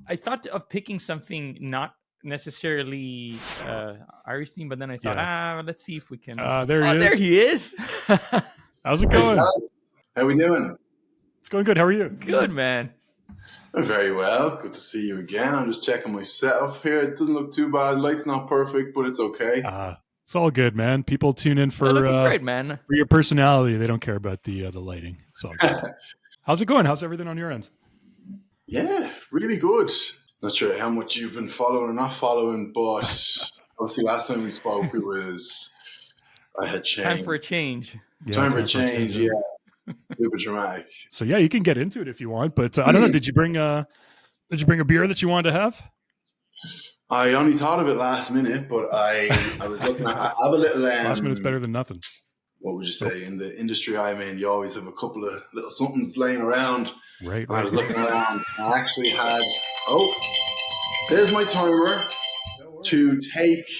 I thought of picking something not necessarily Irish theme, but then I thought, let's see if we can. There he is. How's it going? How we doing? It's going good. How are you? Good, man. I'm very well. Good to see you again. I'm just checking my setup here. It doesn't look too bad. Light's not perfect, but it's okay. It's all good, man. People tune in for great, man. For your personality. They don't care about the lighting. It's all good. How's it going? How's everything on your end? Yeah, really good. Not sure how much you've been following or not following, but obviously last time we spoke, I had changed. Time for a change. Time for a change, yeah. Super dramatic. So yeah, you can get into it if you want, but I don't know. Did you bring a beer that you wanted to have? I only thought of it last minute, but I was looking at. I have a little. Last minute's better than nothing. What would you say? In the industry I'm in, you always have a couple of little somethings laying around. Right. I was looking around. I actually had. Oh, there's my timer to take.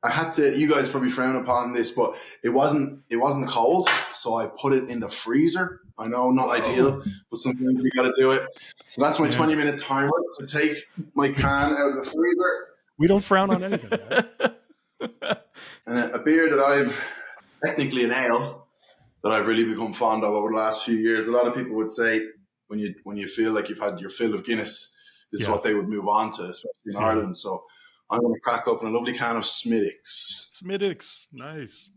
I had to. You guys probably frown upon this, but it wasn't cold, so I put it in the freezer. I know, not ideal, but sometimes you got to do it. So that's my 20-minute timer to take my can out of the freezer. We don't frown on anything. Right? And a beer that I've technically an ale that I've really become fond of over the last few years. A lot of people would say when you feel like you've had your fill of Guinness, this is what they would move on to, especially in Ireland. So I'm going to crack open a lovely can of Smithwick's. Smithwick's, nice.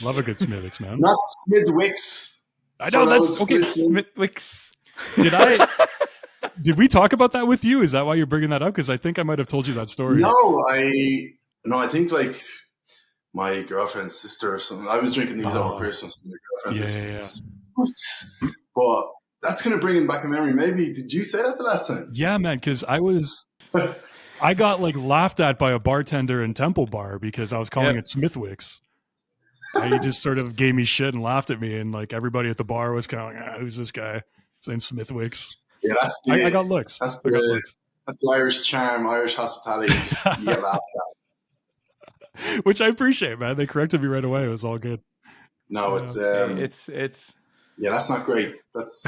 Love a good Smithwick's, man. Not Smithwick's. I know that's okay. Smithwick's. Did we talk about that with you? Is that why you're bringing that up? Because I think I might have told you that story. No, I think like my girlfriend's sister or something. I was drinking these over Christmas. And my girlfriend's sister. But that's going to bring in back a memory. Maybe did you say that the last time? Yeah, man. Because I got like laughed at by a bartender in Temple Bar because I was calling it Smithwick's. He just sort of gave me shit and laughed at me, and like everybody at the bar was kind of like, "Who's this guy saying Smithwick's?" Yeah, I got looks. That's the Irish charm, Irish hospitality. You get laughed at. Which I appreciate, man. They corrected me right away. It was all good. No, it's yeah, that's not great. That's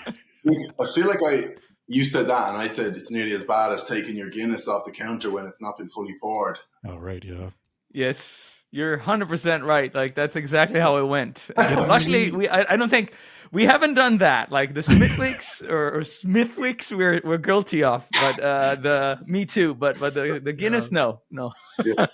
I feel like you said that, and I said it's nearly as bad as taking your Guinness off the counter when it's not been fully poured. Oh, right, yeah. Yes. You're 100% right. Like that's exactly how it went. Luckily, I don't think we haven't done that. Like the Smithwick's or Smithwick's, we're guilty of. But the me too. But the Guinness, no. Yeah.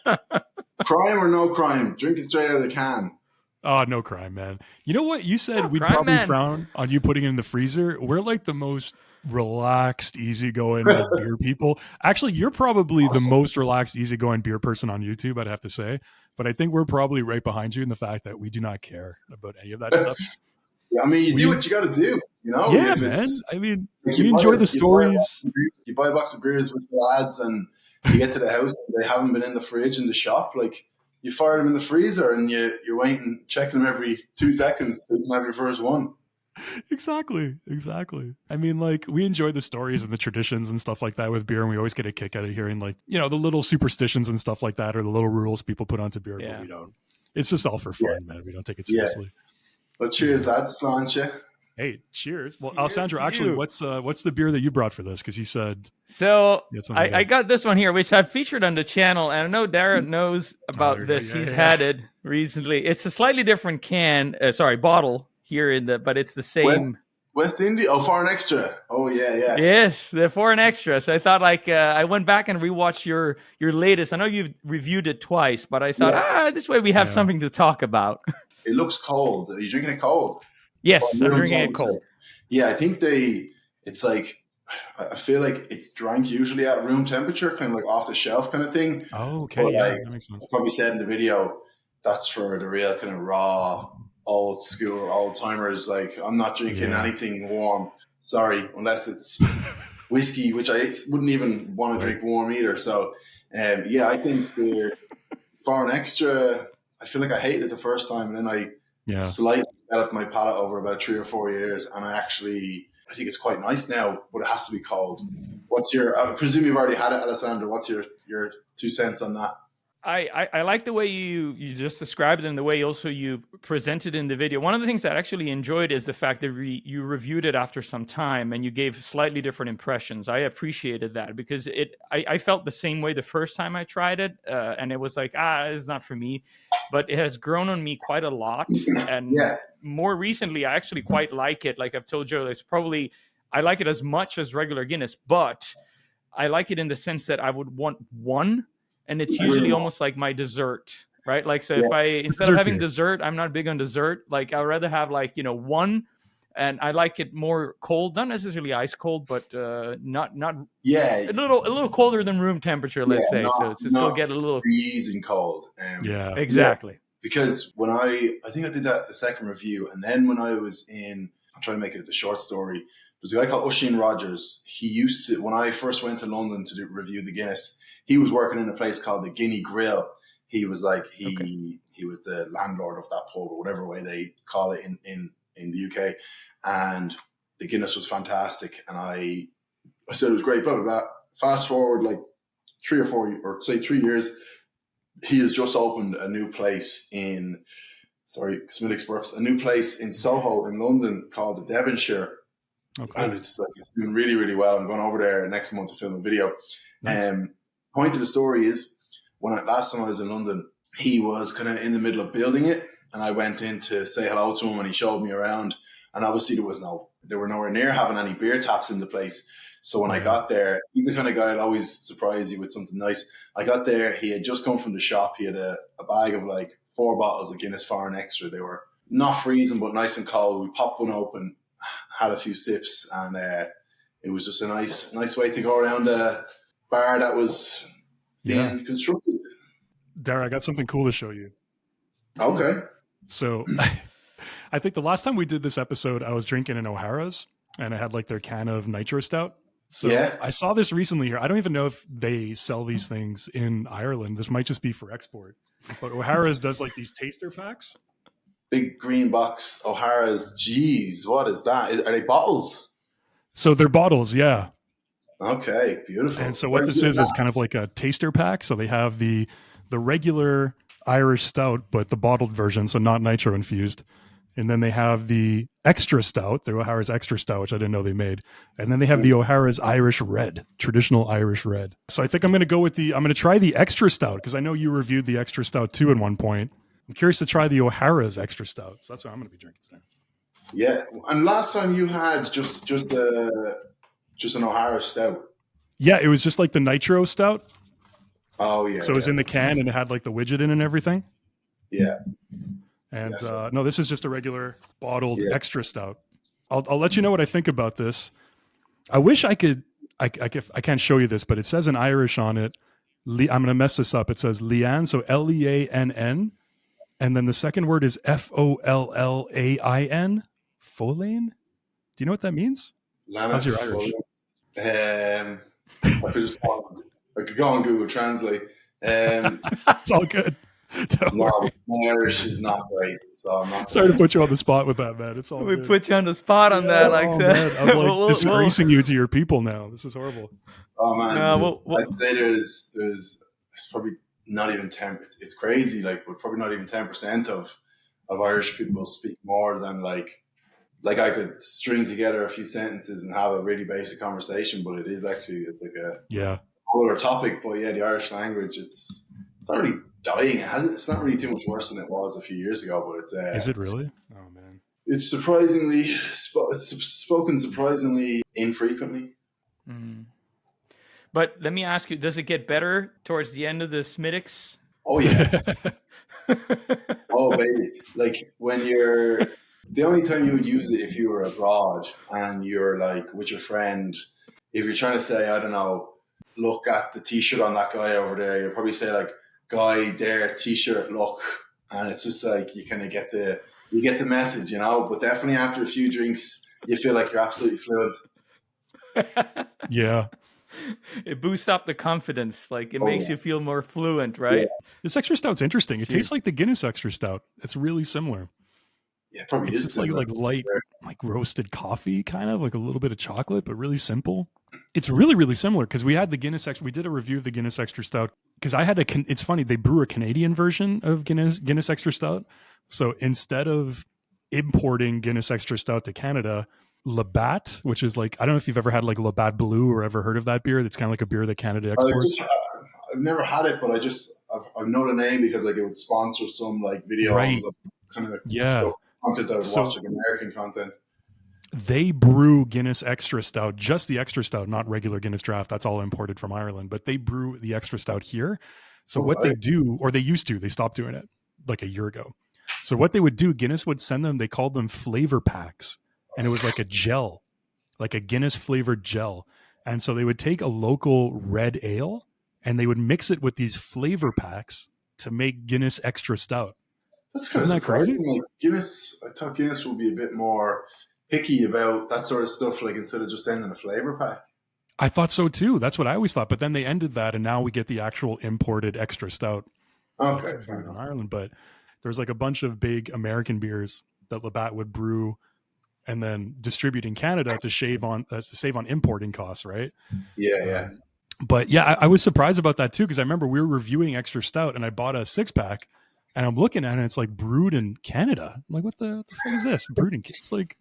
Crime or no crime? Drinking straight out of the can. Oh, no crime, man. You know what? You said we'd probably frown on you putting it in the freezer. We're like the most relaxed, easygoing beer people. Actually, you're probably the most relaxed, easygoing beer person on YouTube, I'd have to say. But I think we're probably right behind you in the fact that we do not care about any of that stuff. Yeah, I mean, you do what you got to do, you know? Yeah, man. I mean, you enjoy the stories. You buy a box of beers with the lads and you get to the house and they haven't been in the fridge in the shop. Like, you fire them in the freezer and you're waiting, checking them every 2 seconds to have your first one. Exactly. I mean, like, we enjoy the stories and the traditions and stuff like that with beer, and we always get a kick out of hearing, like, you know, the little superstitions and stuff like that, or the little rules people put onto beer, but we don't. It's just all for fun, man. We don't take it seriously. Well, cheers, lads. Sláinte. Hey, cheers. Well, Alessandro, actually, what's the beer that you brought for this? Because he said... So, I got this one here, which I've featured on the channel, and I know Darren knows about this. He's had it recently. It's a slightly different bottle here but it's the same. West India? Oh, Foreign Extra. Oh, yeah. Yes, the Foreign Extra. So I thought, I went back and rewatched your latest. I know you've reviewed it twice, but I thought, this way we have something to talk about. It looks cold. Are you drinking it cold? Yes, I'm drinking it cold. Yeah, I think it's like, I feel like it's drank usually at room temperature, kind of like off the shelf kind of thing. Oh, okay. But that makes sense. I probably said in the video, that's for the real kind of raw, old school, old timers. Like, I'm not drinking anything warm. Sorry, unless it's whiskey, which I wouldn't even want to drink warm either. So, I think the Foreign Extra, I feel like I hated it the first time, and then I slightly developed my palate over about 3 or 4 years, and I think it's quite nice now, but it has to be cold. I presume you've already had it, Alessandro. What's your 2 cents on that? I like the way you just described it and the way also you presented in the video. One of the things that I actually enjoyed is the fact that you reviewed it after some time and you gave slightly different impressions. I appreciated that because I felt the same way the first time I tried it, and it was like, it's not for me. But it has grown on me quite a lot, and more recently, I actually quite like it. Like I've told Joe, I like it as much as regular Guinness, but I like it in the sense that I would want one. And it's usually almost like my dessert, right? Like, so if instead of having dessert, I'm not big on dessert. Like, I'd rather have one, and I like it more cold, not necessarily ice cold, but not a little colder than room temperature, let's say. So it's still get a little freezing cold. Exactly. Because when I think I did that the second review, and then when I was I'm trying to make it the short story. There's a guy called Oisin Rogers. He used to, when I first went to London to review the Guinness, he was working in a place called the Guinea Grill. He was like, he was the landlord of that pub or whatever way they call it in the UK. And the Guinness was fantastic. And I said it was great, blah, blah, blah. Fast forward like 3 years, he has just opened a new place in Soho in London called the Devonshire. Okay. And it's doing really, really well. I'm going over there next month to film a video. Nice. Point of the story is last time I was in London, he was kind of in the middle of building it, and I went in to say hello to him, and he showed me around. And obviously they were nowhere near having any beer taps in the place. So when I got there, he's the kind of guy that'll always surprise you with something nice. I got there, he had just come from the shop. He had a bag of like 4 bottles of Guinness Foreign Extra. They were not freezing, but nice and cold. We popped one open, had a few sips, and it was just a nice way to go around a bar that was being constructed. Dara, I got something cool to show you. Okay. So I think the last time we did this episode, I was drinking an O'Hara's, and I had like their can of nitro stout. So I saw this recently here. I don't even know if they sell these things in Ireland. This might just be for export. But O'Hara's does like these taster packs. Big green box O'Hara's. Jeez, what is that? Are they bottles? So they're bottles, yeah. Okay, beautiful. And so what this is kind of like a taster pack. So they have the regular Irish stout, but the bottled version, so not nitro infused. And then they have the extra stout, the O'Hara's extra stout, which I didn't know they made. And then they have the O'Hara's Irish Red, traditional Irish Red. So I think I'm going to try the extra stout, because I know you reviewed the extra stout too at one point. I'm curious to try the O'Hara's extra stout. So that's what I'm going to be drinking today. Yeah. And last time you had just an O'Hara stout. Yeah, it was just like the nitro stout. Oh, yeah. So it was in the can and it had like the widget in and everything. Yeah. And no, this is just a regular bottled extra stout. I'll let you know what I think about this. I wish I could. I can't show you this, but it says in Irish on it. I'm going to mess this up. It says Leanne, so Leann, and then the second word is Follain. Follain. Do you know what that means? How's your Irish? I could go on Google Translate. It's all good. No, my Irish is not great, so I'm not. Sorry to put you on the spot with that, man. It's all. We good. Put you on the spot on that, like that. I'm like disgracing you to your people now. This is horrible. Oh man, I'd say there's probably not even 10. It's crazy, like, but probably not even 10% of Irish people speak more than like I could string together a few sentences and have a really basic conversation, but it is actually like a whole other topic. But yeah, the Irish language, it's not really dying. It's not really too much worse than it was a few years ago, but it's is it really? Oh man, it's surprisingly spoken surprisingly infrequently. Mm. But let me ask you, does it get better towards the end of the Smittix? Oh yeah. Oh baby, like when you're the only time you would use it if you were abroad and you're like with your friend, if you're trying to say, I don't know, look at the t-shirt on that guy over there, you'll probably say like, guy there, t-shirt, look, and it's just like you kind of get the message, you know. But definitely after a few drinks, you feel like you're absolutely fluent. Yeah, it boosts up the confidence. Like it makes you feel more fluent, right? Yeah. This extra stout's interesting. It tastes like the Guinness extra stout. It's really similar. Yeah, probably it's is just like light, like roasted coffee, kind of like a little bit of chocolate, but really simple. It's really, really similar because we had the Guinness Extra. We did a review of the Guinness Extra Stout because I had it's funny, they brew a Canadian version of Guinness Extra Stout. So instead of importing Guinness Extra Stout to Canada, Labatt, which is like, I don't know if you've ever had like Labatt Blue or ever heard of that beer. It's kind of like a beer that Canada exports. I've never had it, but I know the name because like it would sponsor some like video Right. kind of Yeah. content I would watch, like American content. They brew Guinness Extra Stout, just the Extra Stout, not regular Guinness Draft. That's all imported from Ireland, but they brew the Extra Stout here. So what they do, or they used to, they stopped doing it like a year ago. So what they would do, Guinness would send them, they called them flavor packs. And it was like a gel, like a Guinness flavored gel. And so they would take a local red ale and they would mix it with these flavor packs to make Guinness Extra Stout. That's kind of surprising. Like Guinness, I thought Guinness would be a bit more picky about that sort of stuff, like instead of just sending a flavor pack. I thought so too. That's what I always thought. But then they ended that, and now we get the actual imported Extra Stout. Okay, in Ireland. But there's like a bunch of big American beers that Labatt would brew and then distribute in Canada to save on importing costs, right? Yeah. But yeah, I was surprised about that too because I remember we were reviewing Extra Stout, and I bought a 6-pack, and I'm looking at it, and it's like brewed in Canada. I'm like, what the fuck is this? Brewed in? It's like.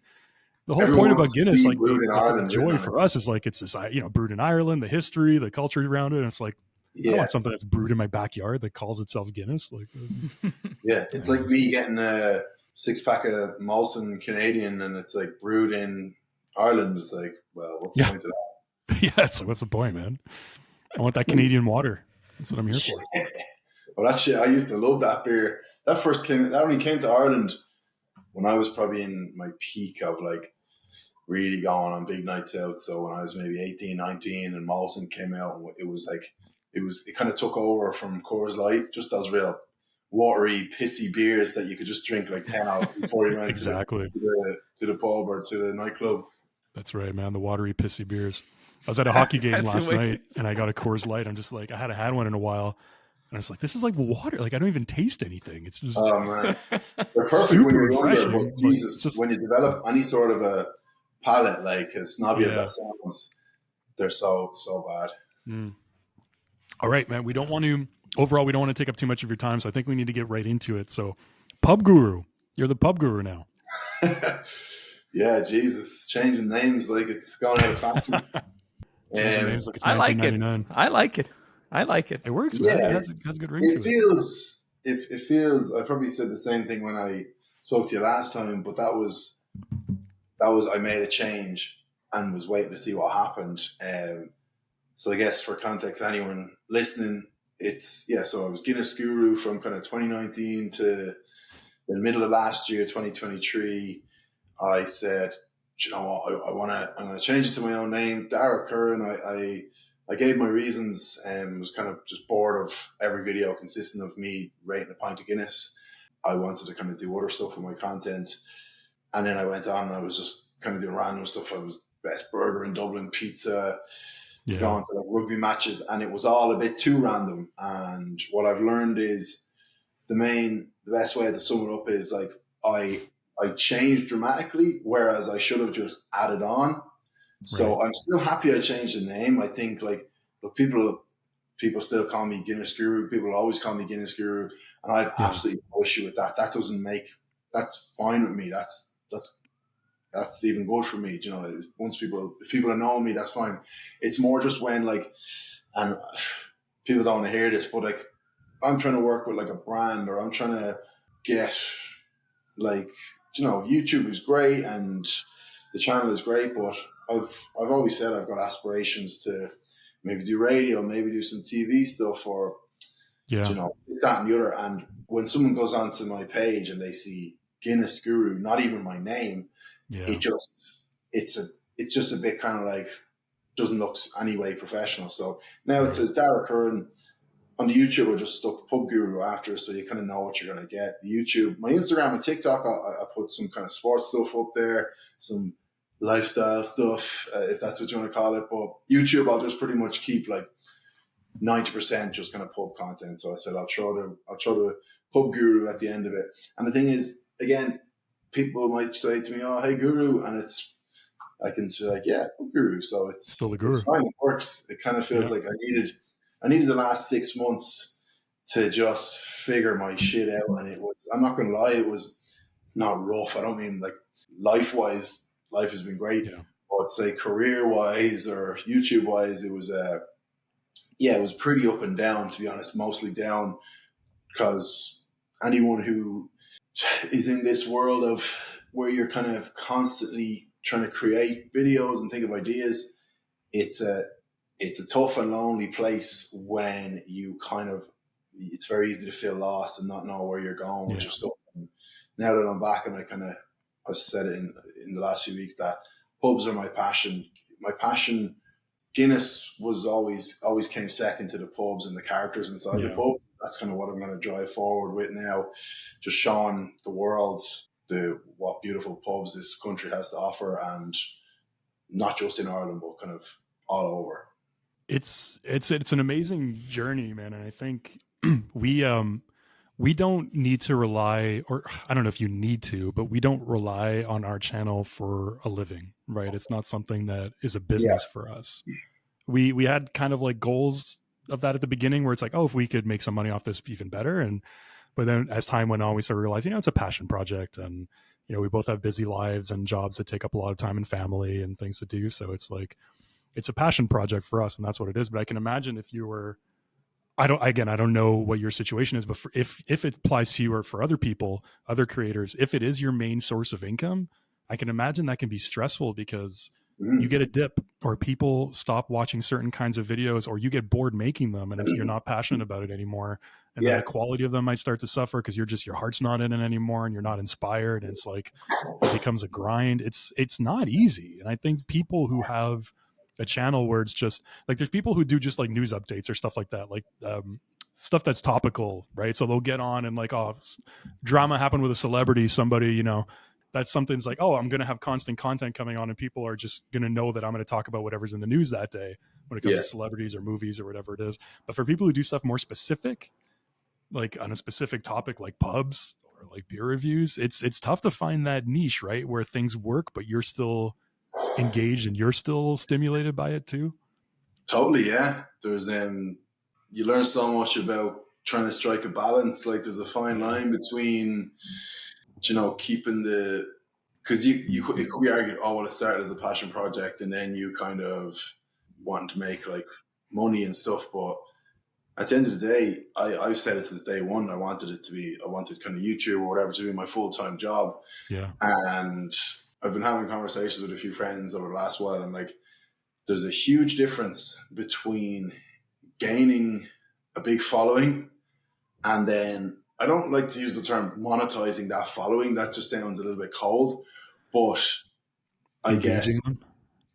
The whole point about Guinness, like the joy for us is like it's this, brewed in Ireland, the history, the culture around it. And it's like, I don't want something that's brewed in my backyard that calls itself Guinness. Like, it's like me getting a 6-pack of Molson Canadian and it's like brewed in Ireland. It's like, well, what's the point of that? Yeah, it's like, what's the point, man? I want that Canadian water. That's what I'm here for. Well, that shit, I used to love that beer. That only came to Ireland when I was probably in my peak of like really going on big nights out. So when I was maybe 18, 19 and Molson came out, and it kind of took over from Coors Light, just those real watery, pissy beers that you could just drink like 10 hours before you went to the pub or to the nightclub. That's right, man. The watery, pissy beers. I was at a hockey game last night and I got a Coors Light. I'm just like, I hadn't had one in a while. And I was like, this is like water. Like, I don't even taste anything. It's just they're perfect when you're younger, but Jesus, when you develop any sort of a palate, like as snobby as that sounds, they're so bad. All right, man. We don't want to take up too much of your time, so I think we need to get right into it. So, Pub Guru. You're the Pub Guru now. Yeah, Jesus. Changing names like it's gone out of fashion. Names like it's 1999. I like it. It works, man. Yeah, it has a good ring to it. It feels, I probably said the same thing when I spoke to you last time, but that was I made a change and was waiting to see what happened. So I guess for context, anyone listening, so I was Guinness Guru from kind of 2019 to the middle of last year, 2023. I said, you know what, I'm going to change it to my own name, Dara Curran. I gave my reasons and was kind of just bored of every video consisting of me rating a pint of Guinness. I wanted to kind of do other stuff with my content. And then I went on and I was just kind of doing random stuff. I was best burger in Dublin, pizza, going to like rugby matches. And it was all a bit too random. And what I've learned is the best way to sum it up is like I changed dramatically, whereas I should have just added on. So I'm still happy I changed the name. I think like people still call me Guinness Guru. People always call me Guinness Guru, and I have absolutely no issue with that. That's fine with me. That's even good for me. You know, if people know me, that's fine. It's more just when like, and people don't want to hear this, but like I'm trying to work with like a brand, or I'm trying to get like, you know, YouTube is great and the channel is great, but I've always said I've got aspirations to maybe do radio, maybe do some TV stuff, or you know, this, that, and the other. And when someone goes onto my page and they see Guinness Guru, not even my name, it's just a bit kind of like doesn't look any way professional. So now it says Dara Curran. On the YouTube, I just stuck Pub Guru after, so you kind of know what you're going to get. The YouTube, my Instagram and TikTok, I put some kind of sports stuff up there, some lifestyle stuff, if that's what you want to call it. But YouTube, I'll just pretty much keep like 90% just kind of pub content. So I said I'll throw the Pub Guru at the end of it. And the thing is, again, people might say to me, "Oh, hey Guru," and I can say like, yeah, pub guru. So Still a it's guru. fine. It works. It kind of feels like I needed the last 6 months to just figure my shit out. And I'm not going to lie, it was not rough. I don't mean like life wise, life has been great. Yeah. But say career wise or YouTube wise, it was, it was pretty up and down, to be honest, mostly down, because anyone who is in this world of where you're kind of constantly trying to create videos and think of ideas, it's a tough and lonely place when you kind of, it's very easy to feel lost and not know where you're going with your stuff. And now that I'm back, and I've said it in the last few weeks that pubs are my passion. My passion, Guinness was always came second to the pubs and the characters inside the pub. That's kind of what I'm going to drive forward with now, just showing the world what beautiful pubs this country has to offer, and not just in Ireland, but kind of all over. It's an amazing journey, man, and I think we don't need to rely, or I don't know if you need to, but we don't rely on our channel for a living, right? It's not something that is a business for us. We had kind of like goals of that at the beginning, where it's like, oh, if we could make some money off this, even better. But then as time went on, we started realizing, it's a passion project, and we both have busy lives and jobs that take up a lot of time and family and things to do. So it's like, it's a passion project for us, and that's what it is. But I can imagine if you were, I don't know what your situation is, but if it applies to you or for other people, other creators, if it is your main source of income, I can imagine that can be stressful, because you get a dip, or people stop watching certain kinds of videos, or you get bored making them, and if you're not passionate about it anymore, and then the quality of them might start to suffer because your heart's not in it anymore, and you're not inspired, and it's like it becomes a grind. It's not easy. And I think people who have a channel where it's just like, there's people who do just like news updates or stuff like that, like stuff that's topical, right? So they'll get on and like, oh, drama happened with a celebrity, somebody, that's something's like, oh, I'm going to have constant content coming on, and people are just going to know that I'm going to talk about whatever's in the news that day when it comes to celebrities or movies or whatever it is. But for people who do stuff more specific, like on a specific topic, like pubs or like beer reviews, it's tough to find that niche, right, where things work, but you're still engaged and you're still stimulated by it too. Totally, yeah. There's you learn so much about trying to strike a balance. Like there's a fine line between, keeping because it could be argued, oh, well, it started as a passion project and then you kind of want to make like money and stuff. But at the end of the day, I've said it since day one. I wanted kind of YouTube or whatever to be my full-time job. Yeah. And I've been having conversations with a few friends over the last while. I'm like, there's a huge difference between gaining a big following and then, I don't like to use the term monetizing that following. That just sounds a little bit cold, but I guess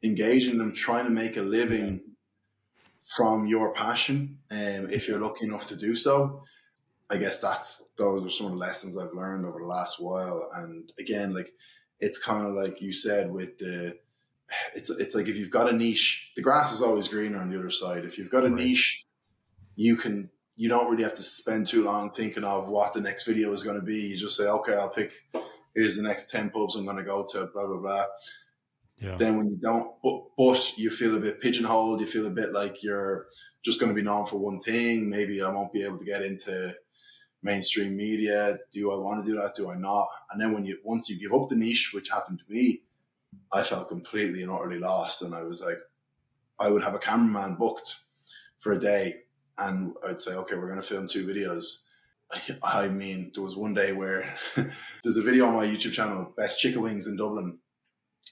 engaging them, trying to make a living from your passion, if you're lucky enough to do so. I guess those are some of the lessons I've learned over the last while. And again, like, it's kind of like you said with it's like, if you've got a niche, the grass is always greener on the other side. If you've got a niche, you don't really have to spend too long thinking of what the next video is going to be. You just say, okay, here's the next 10 pubs I'm going to go to, blah, blah, blah. Yeah. Then when you don't, but you feel a bit pigeonholed, you feel a bit like you're just going to be known for one thing. Maybe I won't be able to get into mainstream media. Do I want to do that? Do I not? And then once you give up the niche, which happened to me, I felt completely and utterly lost. And I was like, I would have a cameraman booked for a day, and I'd say, okay, we're going to film 2 videos. I mean, there was one day where there's a video on my YouTube channel, Best Chicken Wings in Dublin.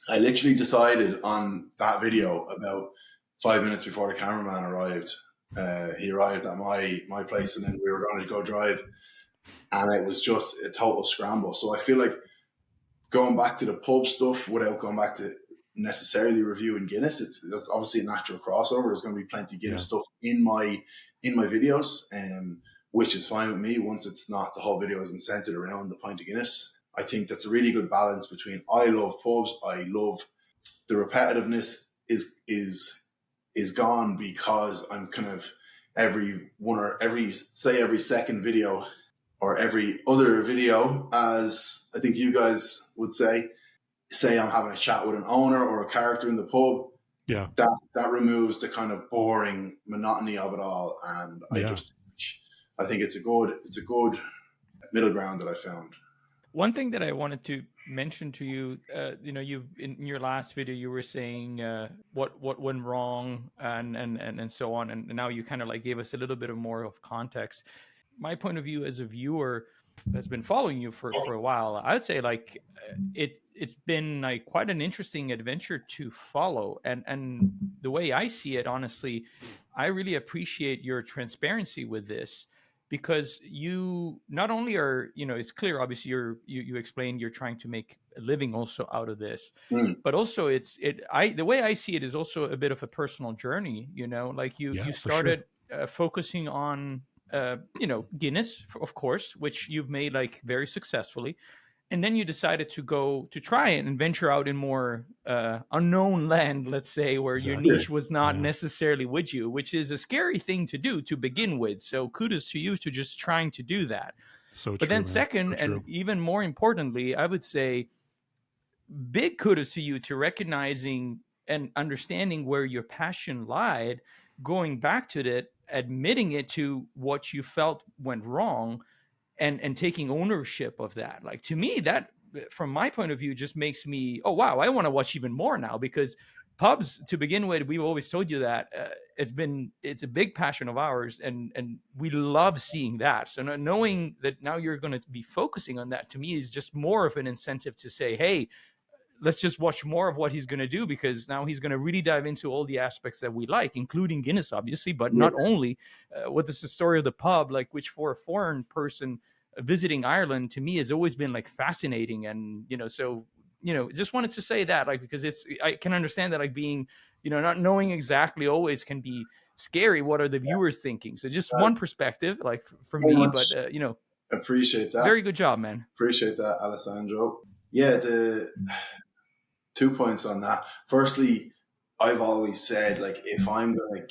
I literally decided on that video about 5 minutes before the cameraman arrived. He arrived at my place, and then we were going to go drive, and it was just a total scramble. So I feel like going back to the pub stuff without going back to necessarily reviewing Guinness, there's obviously a natural crossover. There's going to be plenty of Guinness stuff in my videos, which is fine with me once it's not, the whole video isn't centered around the pint of Guinness. I think that's a really good balance between, I love pubs, I love the repetitiveness is gone, because I'm kind of every second video or every other video, as I think you guys would say, say I'm having a chat with an owner or a character in the pub, Yeah. that removes the kind of boring monotony of it all. And I think it's a good middle ground that I found. One thing that I wanted to mention to you, you in your last video you were saying what went wrong and so on, and now you kind of like gave us a little bit of more of context. My point of view as a viewer that's been following you for a while, I would say like it's been like quite an interesting adventure to follow, and the way I see it, honestly, I really appreciate your transparency with this, because you not only are, it's clear, obviously you explained you're trying to make a living also out of this, but also the way I see it is also a bit of a personal journey, like you started focusing on Guinness, of course, which you've made like very successfully, and then you decided to go to try and venture out in more unknown land, let's say, where your niche was not necessarily with you, which is a scary thing to do to begin with. So kudos to you to just trying to do that. But then second, and even more importantly, I would say big kudos to you to recognizing and understanding where your passion lied, going back to that, admitting it to what you felt went wrong, and taking ownership of that. Like, to me, that from my point of view just makes me, oh wow, I want to watch even more now, because pubs, to begin with, we've always told you that it's a big passion of ours, and we love seeing that. So knowing that now you're going to be focusing on that, to me, is just more of an incentive to say, hey, let's just watch more of what he's going to do, because now he's going to really dive into all the aspects that we like, including Guinness, obviously, but not only. What is the story of the pub, like, which for a foreign person visiting Ireland, to me, has always been like fascinating. And just wanted to say that, like, because I can understand that, like, being not knowing exactly always can be scary. What are the viewers thinking? So just one perspective, like, for me, but appreciate that. Very good job, man. Appreciate that, Alessandro. Yeah, the 2 points on that. Firstly, I've always said, like, if I'm gonna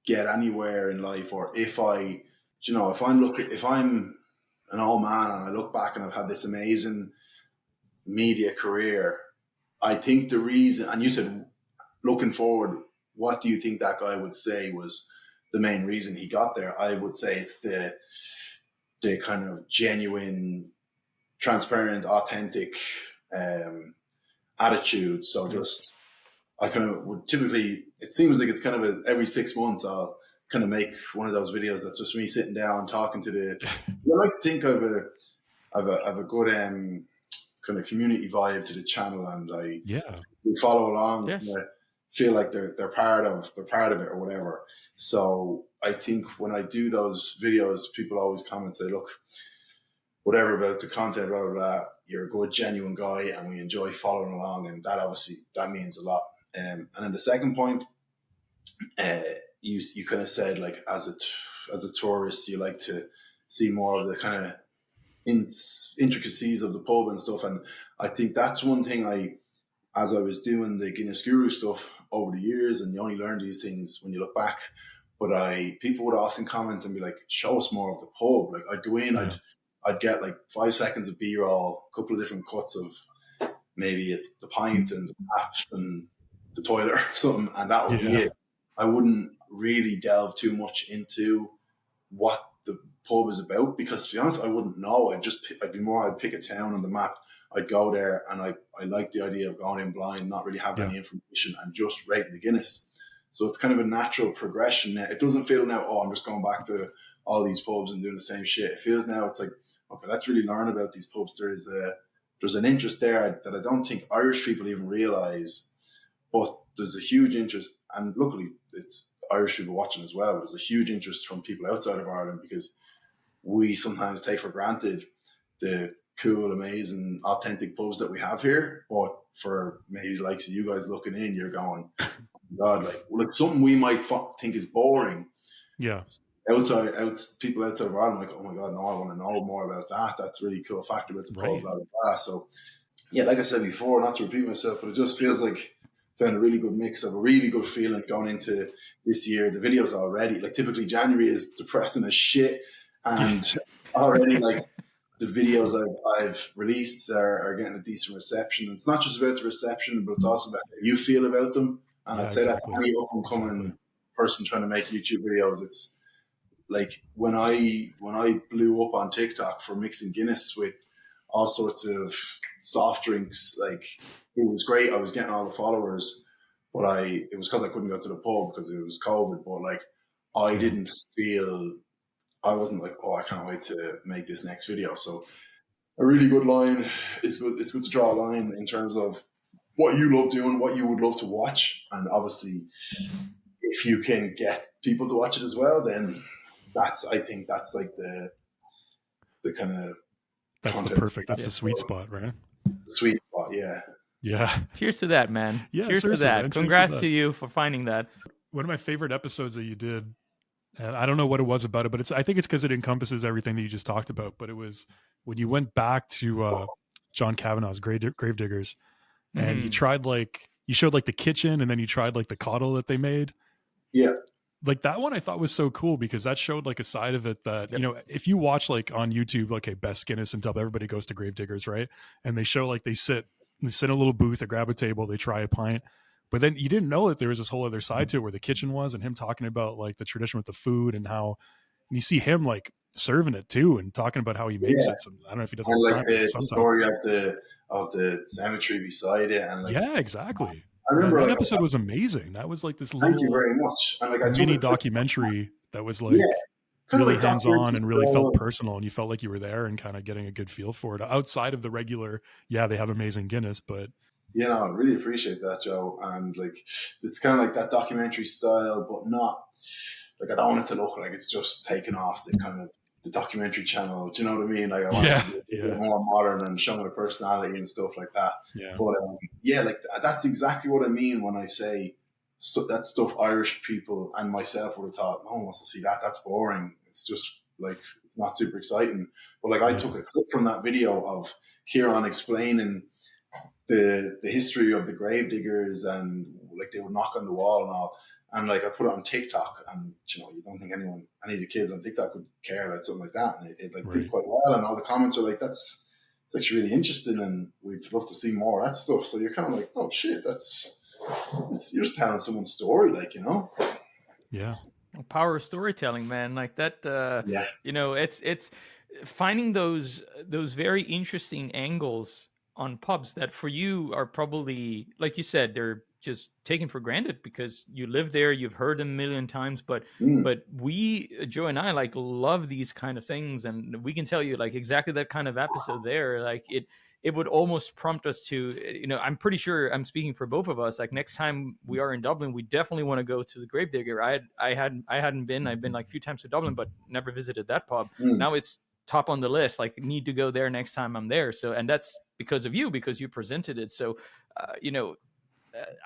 get anywhere in life, or if I'm an old man and I look back and I've had this amazing media career, I think the reason, and you said looking forward, what do you think that guy would say was the main reason he got there? I would say it's the kind of genuine, transparent, authentic attitude. So just, I kind of would typically, it seems like it's kind of every 6 months I'll kind of make one of those videos that's just me sitting down talking to I like to think of a good kind of community vibe to the channel, and we follow along. Yes. Feel like they're part of it or whatever. So I think when I do those videos, people always come and say, look, whatever about the content, blah, blah, blah, you're a good, genuine guy, and we enjoy following along. And that means a lot. And then the second point, you kind of said, like, as a tourist, you like to see more of the kind of intricacies of the pub and stuff. And I think that's one thing as I was doing the Guinness Guru stuff over the years, and you only learn these things when you look back, but people would often comment and be like, show us more of the pub. Like, I'd go in, I'd get like 5 seconds of B-roll, a couple of different cuts of maybe the pint and the taps and the toilet or something, and that would be it. I wouldn't really delve too much into what the pub is about, because, to be honest, I wouldn't know. I'd pick a town on the map, I'd go there, and I like the idea of going in blind, not really having any information, and just rating the Guinness. So it's kind of a natural progression now. It doesn't feel now, oh, I'm just going back to all these pubs and doing the same shit. It feels now, it's like, okay, let's really learn about these pubs. There's an interest there that I don't think Irish people even realise, but there's a huge interest, and luckily it's Irish people watching as well, but there's a huge interest from people outside of Ireland, because we sometimes take for granted the cool, amazing, authentic pubs that we have here. But for maybe the likes of you guys looking in, you're going, oh God, like something we might think is boring. Yeah. People outside of Ireland, like, oh my God, no, I want to know more about that. That's a really cool fact about the pub, blah, blah, blah. So, yeah, like I said before, not to repeat myself, but it just feels like I found a really good mix of a really good feeling going into this year. The videos already, like, typically January is depressing as shit, and already, like, the videos I've released are getting a decent reception. It's not just about the reception, but it's also about how you feel about them. And I'd say that for any up and coming person trying to make YouTube videos, it's like when I blew up on TikTok for mixing Guinness with all sorts of soft drinks, like it was great. I was getting all the followers, but it was because I couldn't go to the pub because it was COVID. But like I didn't feel, I wasn't like, oh, I can't wait to make this next video. So a really good line is good. It's good to draw a line in terms of what you love doing, what you would love to watch, and obviously, if you can get people to watch it as well, then I think that's like the kind of that's the sweet spot, right? The sweet spot, yeah. Yeah. Cheers to that, man. Yeah, cheers to that. Man. Congrats to you for finding that. One of my favorite episodes that you did, and I don't know what it was about it, but I think it's because it encompasses everything that you just talked about. But it was when you went back to John Kavanagh's Gravediggers, and you tried you showed the kitchen, and then you tried the caudal that they made. Yeah. Like that one I thought was so cool because that showed a side of it that, if you watch on YouTube, best Guinness and Dub, everybody goes to Gravediggers, right? And they show they sit in a little booth, they grab a table, they try a pint. But then you didn't know that there was this whole other side to it where the kitchen was, and him talking about the tradition with the food and how, and you see him serving it too and talking about how he makes it. So I don't know if he does it all the time. The story of the cemetery beside it, and yeah, exactly. I remember that episode was amazing. That was this little thank you very much. And mini documentary that was really hands-on and really felt personal, and you felt like you were there and kind of getting a good feel for it outside of the regular. Yeah, they have amazing Guinness, but I really appreciate that, Joe. And it's kind of that documentary style, but not I don't want it to look like it's just taken off the kind of the documentary channel. Do you know what I mean? I want it to be more modern and showing the personality and stuff like that. Yeah. But that's exactly what I mean when I say that stuff Irish people and myself would have thought, no one wants to see that. That's boring. It's just it's not super exciting. But I took a clip from that video of Kieran explaining the history of the Gravediggers, and they would knock on the wall and all. And I put it on TikTok, and you don't think any of the kids on TikTok would care about something like that, and it did quite well. And all the comments are it's actually really interesting, and we'd love to see more of that stuff. So you're kind of oh shit, you're just telling someone's story, Yeah. Power of storytelling, man. That. It's finding those very interesting angles on pubs that for you are probably, like you said, they're just taken for granted because you live there, you've heard them a million times, but we, Joe and I, love these kind of things, and we can tell you exactly that kind of episode there, it would almost prompt us to, I'm pretty sure I'm speaking for both of us, next time we are in Dublin, we definitely want to go to the Gravedigger. I hadn't been, I've been a few times to Dublin, but never visited that pub. Now it's top on the list, need to go there next time I'm there. So, and that's because of you, because you presented it. So,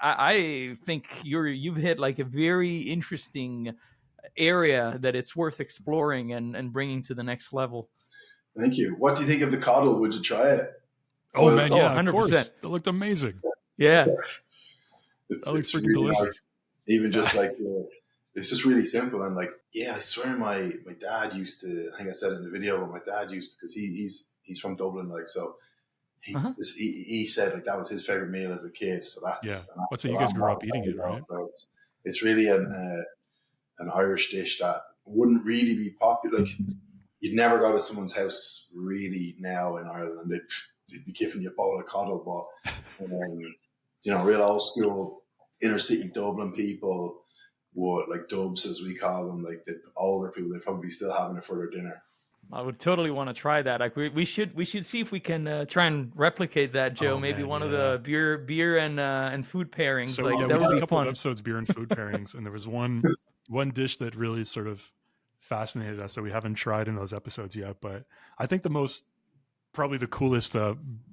I think you've hit a very interesting area that it's worth exploring and bringing to the next level. Thank you. What do you think of the caudal? Would you try it? Oh man, yeah, 100%. Of course. That looked amazing. Yeah, it's freaking really delicious. Nice. Even just it's just really simple, and I swear my dad used to. I think I said it in the video, but my dad used to, because he's from Dublin, so. He said that was his favorite meal as a kid. So that's Let's say you guys grew up eating it, right? So it's really an Irish dish that wouldn't really be popular. You'd never go to someone's house really now in Ireland. They'd be giving you a bowl of coddle, but real old school inner city Dublin people would dubs, as we call them, the older people. They'd probably be still having it for their dinner. I would totally want to try that. We should see if we can try and replicate that, Joe. Maybe one of the beer and food pairings. So that we would did be a couple fun. of episodes, beer and food pairings, and there was one dish that really sort of fascinated us that we haven't tried in those episodes yet. But I think probably the coolest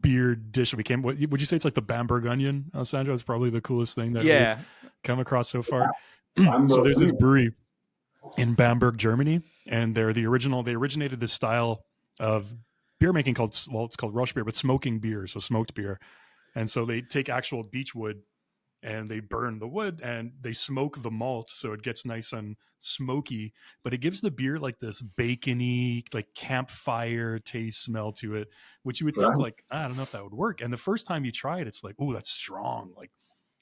beer dish that we came. Would you say it's the Bamberg onion, Alessandro? It's probably the coolest thing that we've come across so far. So there's this brewery in Bamberg, Germany, and they're the original. They originated this style of beer making it's called Rush beer, but smoking beer, so smoked beer. And so they take actual beech wood and they burn the wood and they smoke the malt so it gets nice and smoky, but it gives the beer like this bacony, like campfire taste smell to it, which you would think like, I don't know if that would work. And the first time you try it, it's like, oh, that's strong. Like,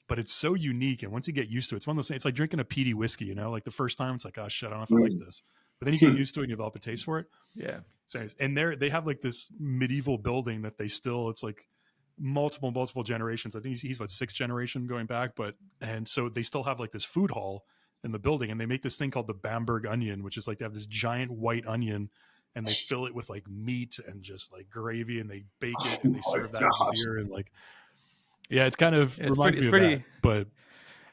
but it's so unique. And once you get used to it, it's one of those things, it's like drinking a peaty whiskey, you know, like the first time it's like, oh shit, I don't know if I like this. But then you get used to it and you develop a taste for it. Yeah. So, and they have like this medieval building that they still, it's like multiple generations. I think he's what, 6th generation going back, but, and so they still have like this food hall in the building, and they make this thing called the Bamberg onion, which is like they have this giant white onion and they fill it with like meat and just like gravy, and they bake it and they serve that with the beer. And like, yeah, it's kind of reminds me of that, but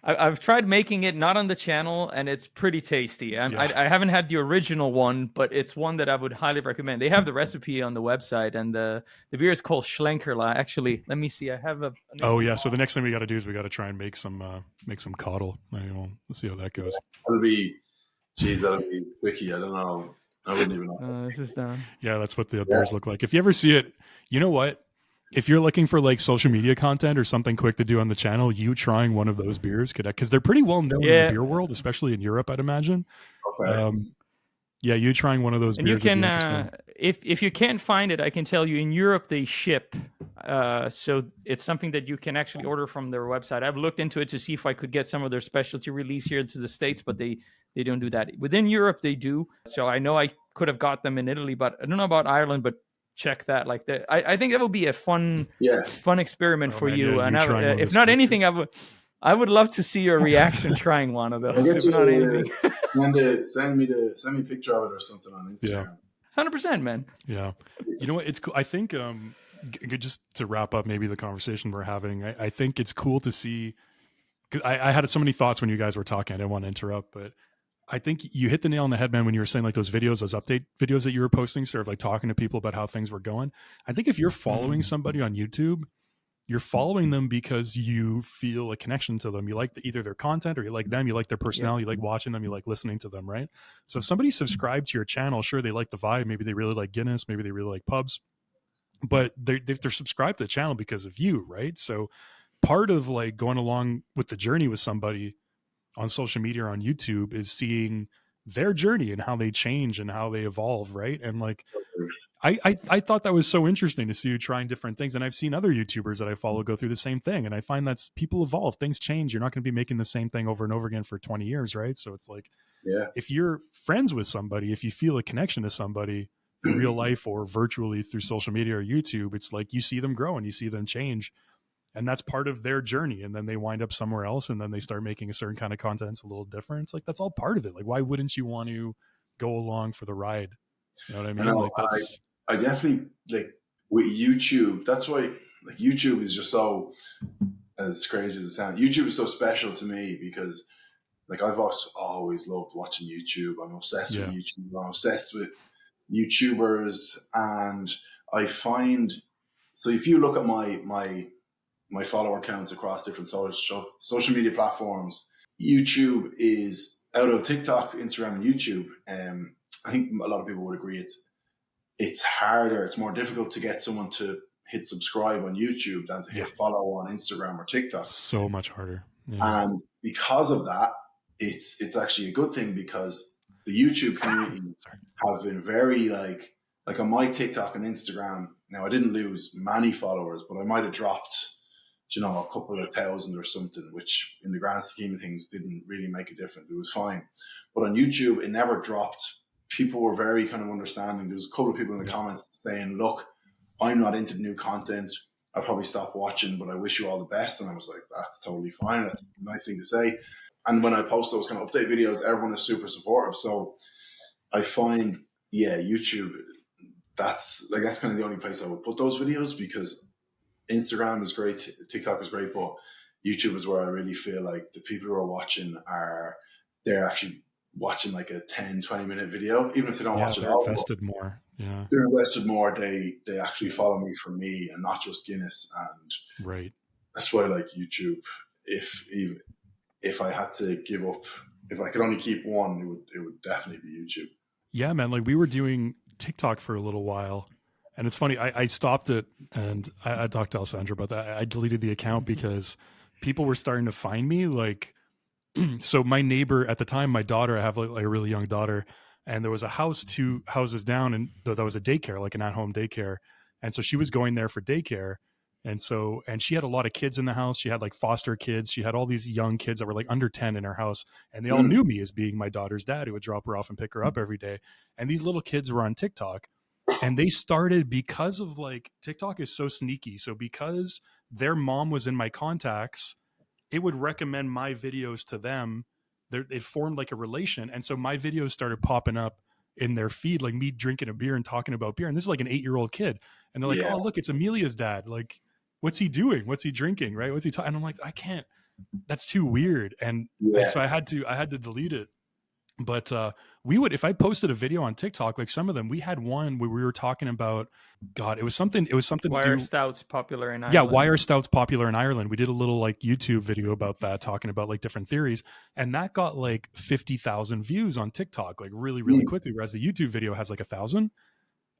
I've tried making it, not on the channel, and it's pretty tasty. I haven't had the original one, but it's one that I would highly recommend. They have the recipe on the website, and the beer is called Schlenkerla. Actually, let me see. I have a. Oh yeah, so the next thing we got to do is we got to try and make some coddle. Let's see how that goes. That'll be tricky. I don't know. I wouldn't even know. This is done. Yeah, that's what the beers look like. If you ever see it, you know what? If you're looking for like social media content or something quick to do on the channel, you trying one of those beers could, because they're pretty well known in the beer world, especially in Europe, I'd imagine. Okay. Yeah, you trying one of those beers. And you can, if you can't find it, I can tell you in Europe they ship. So it's something that you can actually order from their website. I've looked into it to see if I could get some of their specialty release here to the States, but they don't do that. Within Europe, they do. So I know I could have got them in Italy, but I don't know about Ireland, but check that. Like I think that would be a fun experiment for you. And if not anything, I would love to see your reaction trying one of those. If not anything, send me a picture of it or something on Instagram. 100%, man. Yeah, you know what? It's cool. I think just to wrap up maybe the conversation we're having, I think it's cool to see. Cause I had so many thoughts when you guys were talking. I didn't want to interrupt, but I think you hit the nail on the head, man, when you were saying like those videos, those update videos that you were posting, sort of like talking to people about how things were going. I think if you're following somebody on YouTube, you're following them because you feel a connection to them. You like either their content, or you like them, you like their personality, you like watching them, you like listening to them, right? So if somebody subscribed to your channel, sure, they like the vibe. Maybe they really like Guinness. Maybe they really like pubs. But they're subscribed to the channel because of you, right? So part of like going along with the journey with somebody on social media or on YouTube is seeing their journey and how they change and how they evolve, right? And like, I thought that was so interesting to see you trying different things. And I've seen other YouTubers that I follow go through the same thing. And I find that people evolve, things change. You're not going to be making the same thing over and over again for 20 years, right? So it's like, if you're friends with somebody, if you feel a connection to somebody in real life or virtually through social media or YouTube, it's like you see them grow and you see them change. And that's part of their journey. And then they wind up somewhere else, and then they start making a certain kind of content that's a little different. It's like, that's all part of it. Like, why wouldn't you want to go along for the ride? You know what I mean? Like that's... I definitely, like, with YouTube, that's why, like, YouTube is just so, as crazy as it sounds, YouTube is so special to me because, like, I've always loved watching YouTube. I'm obsessed with YouTube. I'm obsessed with YouTubers. And I find, so if you look at my follower counts across different social media platforms, YouTube is, out of TikTok, Instagram, and YouTube. I think a lot of people would agree it's harder, it's more difficult to get someone to hit subscribe on YouTube than to hit follow on Instagram or TikTok. So much harder. Yeah. And because of that, it's actually a good thing, because the YouTube community have been very like on my TikTok and Instagram. Now, I didn't lose many followers, but I might have dropped, a couple of thousand or something, which in the grand scheme of things didn't really make a difference. It was fine. But on YouTube, it never dropped. People were very kind of understanding. There was a couple of people in the comments saying, look, I'm not into new content. I'll probably stop watching, but I wish you all the best. And I was like, that's totally fine. That's a nice thing to say. And when I post those kind of update videos, everyone is super supportive. So I find, YouTube, that's kind of the only place I would put those videos, because Instagram is great, TikTok is great, but YouTube is where I really feel like the people who are watching they're actually watching like a 10-20 minute video, even if they don't watch it all. They're invested more. Yeah, they're invested more. They actually follow me for me and not just Guinness. And right, that's why I like YouTube. If I had to give up, if I could only keep one, it would definitely be YouTube. Yeah, man. Like, we were doing TikTok for a little while, and it's funny. I stopped it, and I talked to Alessandra about that. I deleted the account because people were starting to find me. Like, so my neighbor at the time, my daughter, I have like a really young daughter, and there was a house 2 houses down, and that was a daycare, like an at-home daycare. And so she was going there for daycare. And she had a lot of kids in the house. She had like foster kids. She had all these young kids that were like under 10 in her house. And they all knew me as being my daughter's dad who would drop her off and pick her up every day. And these little kids were on TikTok. And they started, because of like, TikTok is so sneaky. So because their mom was in my contacts, it would recommend my videos to them. It formed like a relation. And so my videos started popping up in their feed, like me drinking a beer and talking about beer. And this is like an 8-year-old kid. And they're like, oh, look, it's Amelia's dad. Like, what's he doing? What's he drinking? Right? What's he talking? And I'm like, I can't, that's too weird. And so I had to delete it. But we would, if I posted a video on TikTok, like some of them, we had one where we were talking about, God, it was something why to are do. stouts popular in Ireland? Yeah, why are stouts popular in Ireland? We did a little like YouTube video about that, talking about like different theories, and that got like 50,000 views on TikTok, like really, really quickly. Whereas the YouTube video has like 1,000,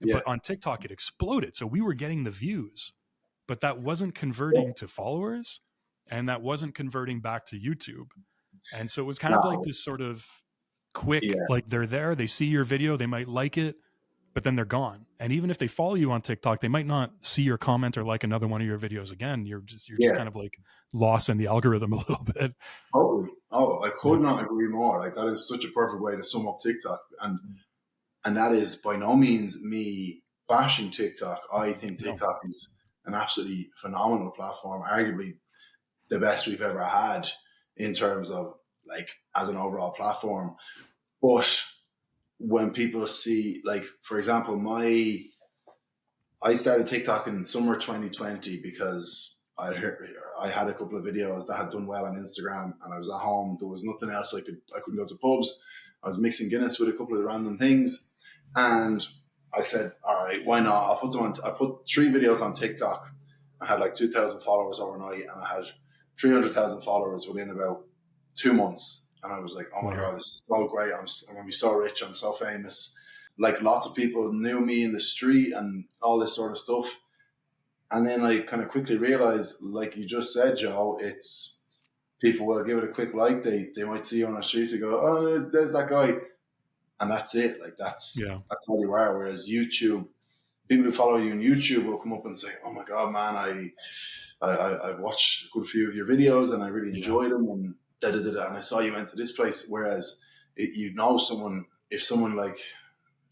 but on TikTok it exploded. So we were getting the views, but that wasn't converting to followers, and that wasn't converting back to YouTube. And so it was kind of like this sort of quick, like they're there, they see your video, they might like it, but then they're gone. And even if they follow you on TikTok, they might not see your comment or like another one of your videos again. You're just kind of like lost in the algorithm a little bit. Totally. Oh, I could not agree more. Like, that is such a perfect way to sum up TikTok. And that is by no means me bashing TikTok. I think TikTok is an absolutely phenomenal platform, arguably the best we've ever had in terms of like as an overall platform. But when people see, like, for example, I started TikTok in summer 2020 because I had a couple of videos that had done well on Instagram, and I was at home. There was nothing else I couldn't go to pubs. I was mixing Guinness with a couple of random things, and I said, all right, why not? I put 3 videos on TikTok. I had like 2,000 followers overnight, and I had 300,000 followers within about 2 months. And I was like, oh my God, this is so great. I'm going to be so rich. I'm so famous. Like, lots of people knew me in the street and all this sort of stuff. And then I kind of quickly realized, like you just said, Joe, it's people will give it a quick like. They might see you on the street to go, oh, there's that guy. And that's it. Like, that's all you are. Whereas YouTube, people who follow you on YouTube will come up and say, oh my God, man, I've watched a good few of your videos and I really enjoyed them. And and I saw you went to this place. Whereas someone, if someone like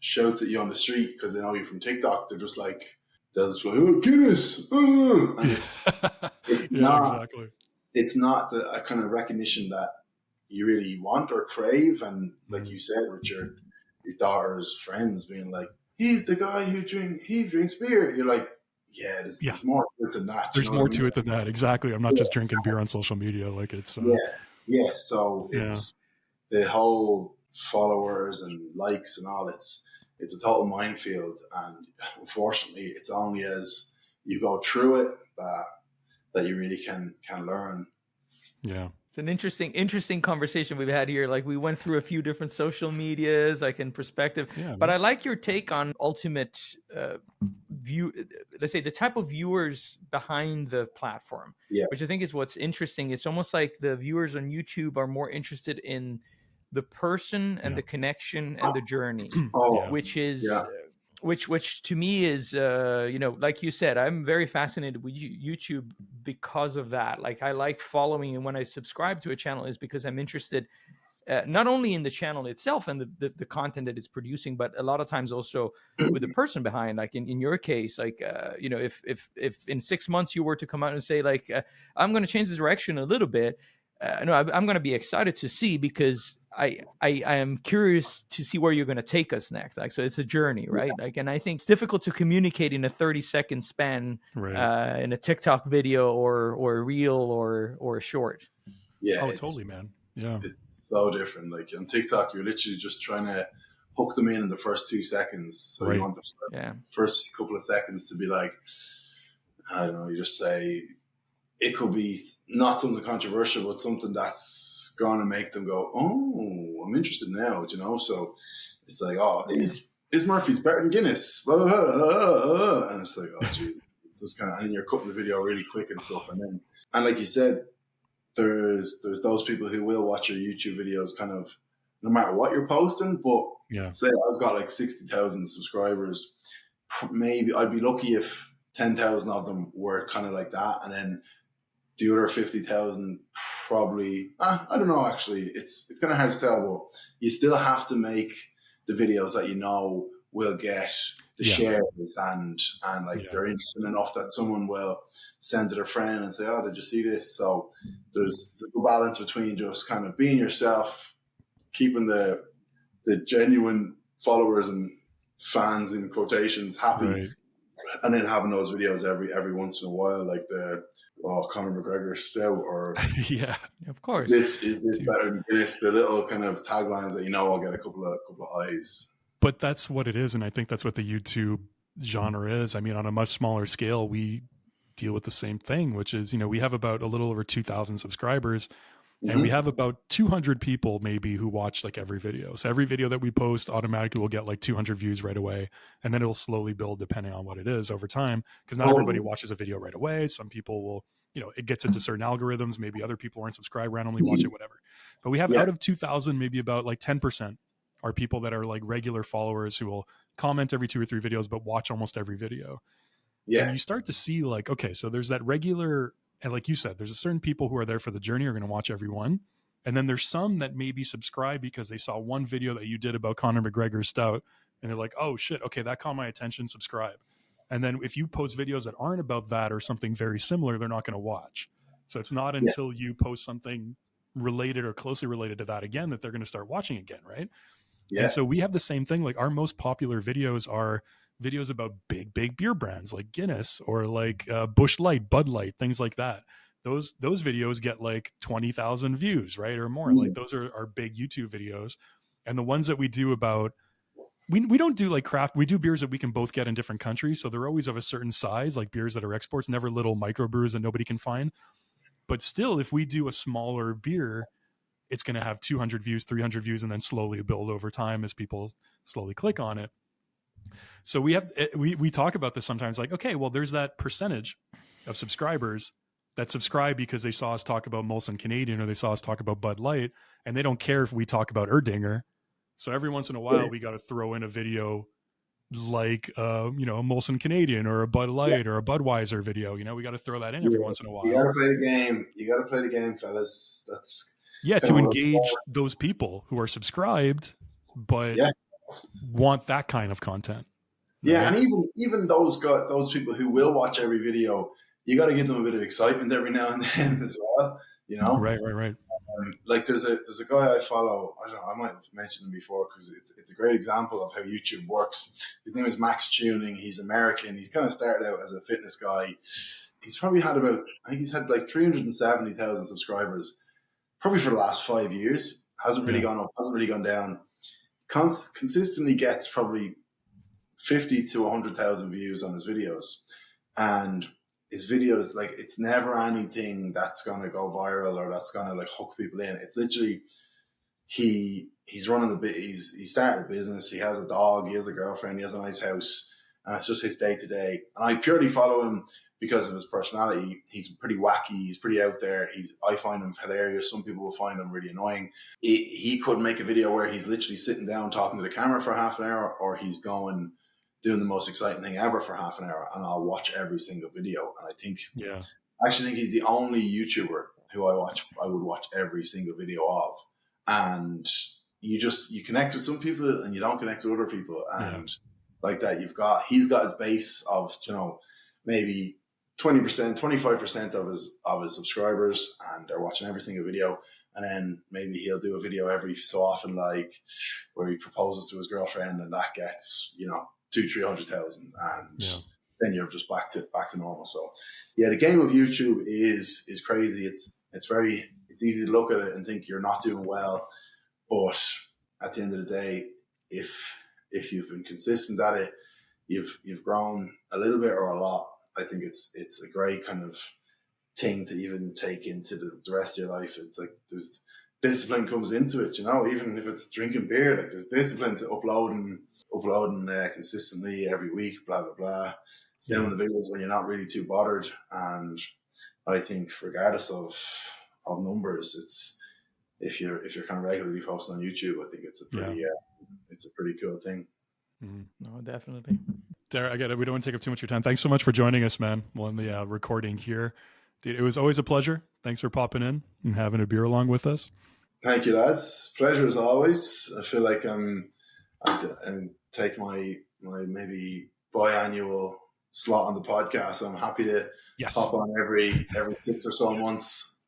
shouts at you on the street because they know you from TikTok, they'll just like, oh, Guinness, and it's not exactly. It's not a kind of recognition that you really want or crave. And like you said, with your daughter's friends being like, he's the guy he drinks beer. You're like, there's more to it than that. There's more to it than that. Exactly. I'm not just drinking beer on social media. Like, it's so it's the whole followers and likes and all. It's a total minefield, and unfortunately it's only as you go through it that you really can learn. It's an interesting conversation we've had here. Like, we went through a few different social medias, like in perspective, but I like your take on ultimate view, let's say the type of viewers behind the platform, which I think is what's interesting. It's almost like the viewers on YouTube are more interested in the person and the connection and the journey, which is which to me is like you said, I'm very fascinated with YouTube because of that. Like, I like following, and when I subscribe to a channel is because I'm interested not only in the channel itself and the content that it's producing, but a lot of times also with the person behind. Like in your case, like if in 6 months you were to come out and say like, I'm going to change the direction a little bit, no, I'm going to be excited to see, because I am curious to see where you're going to take us next. Like, so it's a journey, right? Like, and I think it's difficult to communicate in a 30-second span, in a TikTok video or a reel or a short. Totally, man. It's so different. Like, on TikTok, you're literally just trying to hook them in the first 2 seconds. So you want the first couple of seconds to be like, I don't know, you just say, it could be not something controversial, but something that's going to make them go, oh, I'm interested now, So it's like, oh, is Murphy's better than Guinness? Blah, blah, blah, blah. And it's like, oh, geez. It's just kind of, and you're cutting the video really quick and stuff. And like you said, there's those people who will watch your YouTube videos kind of no matter what you're posting. But say I've got like 60,000 subscribers, maybe I'd be lucky if 10,000 of them were kind of like that, and then the other 50,000 probably I don't know. Actually, it's kind of hard to tell, but you still have to make the videos that you know will get the shares and like they're interesting enough that someone will send to their friend and say, "Oh, did you see this?" So there's the balance between just kind of being yourself, keeping the genuine followers and fans in quotations happy, and then having those videos every once in a while, like the Conor McGregor stout, or of course, this better than this, the little kind of taglines that you know will get a couple of eyes. But that's what it is, and I think that's what the YouTube genre is. I mean, on a much smaller scale, we deal with the same thing, which is, you know, we have about a little over 2,000 subscribers, and we have about 200 people maybe who watch like every video. So every video that we post automatically will get like 200 views right away, and then it'll slowly build depending on what it is over time, because not everybody watches a video right away. Some people will, you know, it gets into certain algorithms. Maybe other people aren't subscribed, randomly watch it, whatever. But we have out of 2,000, maybe about like 10% are people that are like regular followers who will comment every 2 or 3 videos, but watch almost every video. And you start to see like, okay, so there's that regular, and like you said, there's a certain people who are there for the journey, are going to watch every one. And then there's some that maybe subscribe because they saw one video that you did about Conor McGregor's stout, and they're like, oh shit, okay, that caught my attention, subscribe. And then if you post videos that aren't about that or something very similar, they're not going to watch. So it's not until you post something related or closely related to that again that they're going to start watching again, right? And so we have the same thing. Like our most popular videos are videos about big beer brands like Guinness or like Busch Light, Bud Light, things like that. Those videos get like 20,000 views, right, or more. Like those are our big YouTube videos. And the ones that we do about, we don't do like craft. We do beers that we can both get in different countries, so they're always of a certain size, like beers that are exports, never little microbrews that nobody can find. But still, if we do a smaller beer, it's going to have 200 views, 300 views, and then slowly build over time as people slowly click on it. So we talk about this sometimes, like, okay, well, there's that percentage of subscribers that subscribe because they saw us talk about Molson Canadian or they saw us talk about Bud Light, and they don't care if we talk about Erdinger. So every once in a while, we got to throw in a video like, you know, a Molson Canadian or a Bud Light or a Budweiser video. You know, we got to throw that in every once in a while. You got to play the game. You got to play the game, fellas. That's to engage those people who are subscribed, but want that kind of content. Yeah, right? And even those people who will watch every video, you got to give them a bit of excitement every now and then as well. You know, right. Like there's a guy I follow. I might have mentioned him before because it's a great example of how YouTube works. His name is Max Tuning. He's American. He kind of started out as a fitness guy. He's probably had like 370,000 subscribers, probably for the last 5 years. Hasn't really gone up. Hasn't really gone down. Consistently gets probably 50 to 100,000 views on his videos, and his videos, like, it's never anything that's gonna go viral or that's gonna like hook people in. It's literally he's running he started a business, he has a dog, he has a girlfriend, he has a nice house, and it's just his day to day. And I purely follow him because of his personality. He's pretty wacky, he's pretty out there. I find him hilarious. Some people will find him really annoying. He could make a video where he's literally sitting down talking to the camera for half an hour, or he's doing the most exciting thing ever for half an hour, and I'll watch every single video. And I actually think he's the only YouTuber who I would watch every single video of. And you connect with some people and you don't connect with other people. And like that, he's got his base of, you know, maybe 20%, 25% of his subscribers, and they're watching every single video. And then maybe he'll do a video every so often, like where he proposes to his girlfriend, and that gets, you know, 200,000-300,000, and then you're just back to normal. So yeah, the game of YouTube is crazy. It's easy to look at it and think you're not doing well, but at the end of the day, if you've been consistent at it, you've grown a little bit or a lot. I think it's a great kind of thing to even take into the rest of your life. It's like there's discipline comes into it, you know, even if it's drinking beer, like there's discipline to uploading consistently every week, blah, blah, blah. Filming the videos when you're not really too bothered. And I think regardless of numbers. It's if you're kind of regularly posting on YouTube, I think it's a pretty cool thing. Mm-hmm. No, definitely. Derek, I get it. We don't want to take up too much of your time. Thanks so much for joining us, man. On the recording here, dude, it was always a pleasure. Thanks for popping in and having a beer along with us. Thank you, lads. Pleasure as always. I feel like I take my maybe biannual slot on the podcast. I'm happy to pop on every 6 or so months.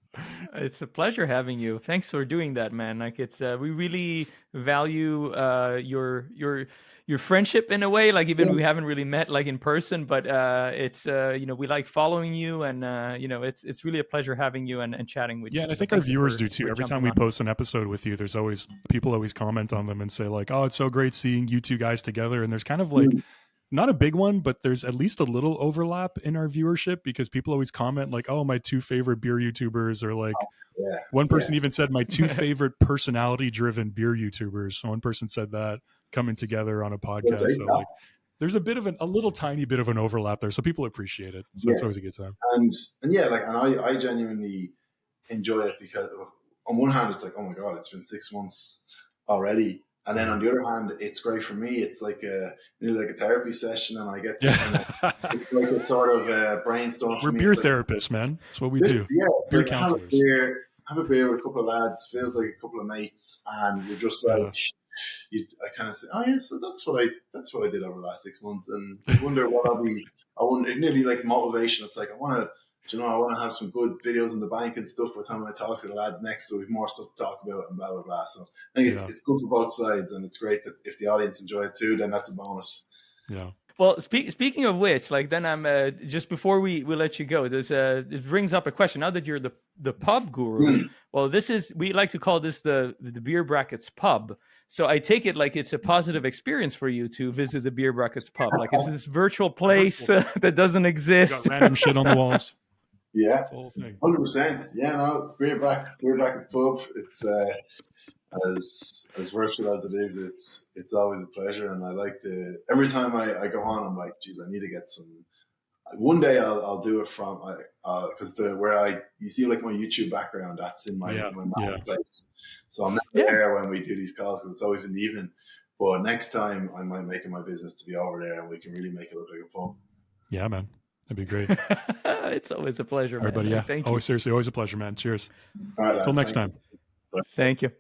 It's a pleasure having you. Thanks for doing that, man. Like it's we really value your friendship in a way. Like even we haven't really met like in person, but it's we like following you, and it's really a pleasure having you and chatting with you. Yeah, and I think our viewers do too. Every time we post an episode with you, there's always people always comment on them and say like, "Oh, it's so great seeing you two guys together." And there's kind of like not a big one, but there's at least a little overlap in our viewership because people always comment like, "Oh, my 2 favorite beer YouTubers," or like one person even said my 2 favorite personality-driven beer YouTubers. So one person said that coming together on a podcast. So like, there's a bit of a little tiny bit of an overlap there, so people appreciate it. So it's always a good time. And I genuinely enjoy it because on one hand, it's like, oh my god, it's been 6 months already. And then on the other hand, it's great for me. It's like like a therapy session, and I get to it's like a sort of brainstorm. We're beer therapists, man. That's what we do. Yeah, it's beer like counselors. Have a beer with a couple of lads. Feels like a couple of mates, and you're just like, I kind of say, oh yeah, so that's what I did over the last 6 months, and I wonder what I'll be. It nearly like motivation. It's like I want to have some good videos in the bank and stuff by the time I talk to the lads next, so we have more stuff to talk about and blah blah blah. So I think it's good for both sides, and it's great that if the audience enjoy it too, then that's a bonus. Yeah. Well, speaking of which, like then I'm just before we let you go, it brings up a question. Now that you're the pub guru, well, we like to call this the Beer Brackets pub. So I take it like it's a positive experience for you to visit the Beer Brackets pub. Like it's this virtual place that doesn't exist. Got random shit on the walls. Yeah, the whole thing. 100%. Yeah, no, it's Beer Brackets pub. It's as virtual as it is, it's always a pleasure, and I like every time I go on, I'm like, geez, I need to get some. One day I'll do it from because you see like my YouTube background, that's in my place, so I'm never there when we do these calls because it's always in the evening. But next time I might make it my business to be over there, and we can really make it look like a pub. Yeah, man. That'd be great. It's always a pleasure, man. Everybody, Thank you. Seriously, always a pleasure, man. Cheers. All right, until next time. Thank you.